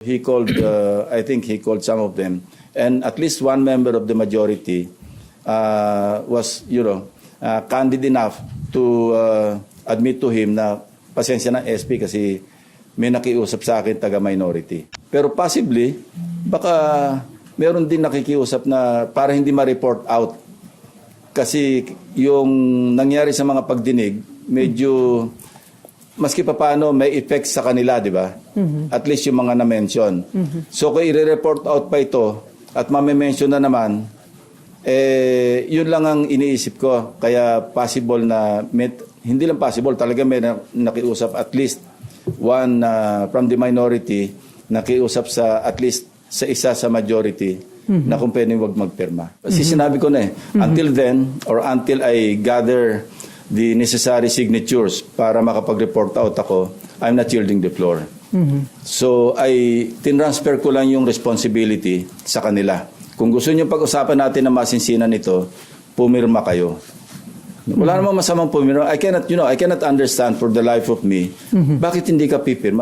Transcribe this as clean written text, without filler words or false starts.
He called, I think he called some of them, and at least one member of the majority was, candid enough to admit to him na pasensya na SP kasi may nakiusap sa akin taga-minority. Pero possibly, baka meron din nakikiusap na para hindi ma-report out. Kasi yung nangyari sa mga pagdinig, medyo maski pa paano may effects sa kanila, di ba? At least yung mga na-mention. So kung i-report out pa ito at mame-mention na naman, yun lang ang iniisip ko. Kaya possible na, hindi lang possible, talaga may nakiusap at least one from the minority, nakiusap sa at least sa isa sa majority na kung pwede wag magpirma. Kasi sinabi ko na until then or until I gather the necessary signatures para makapag-report out ako, I'm not yielding the floor. So, tinransfer ko lang yung responsibility sa kanila. Kung gusto niyo pag-usapan natin na masinsinan ito, pumirma kayo. Wala namang masamang pumirma. I cannot understand for the life of me, bakit hindi ka pipirma?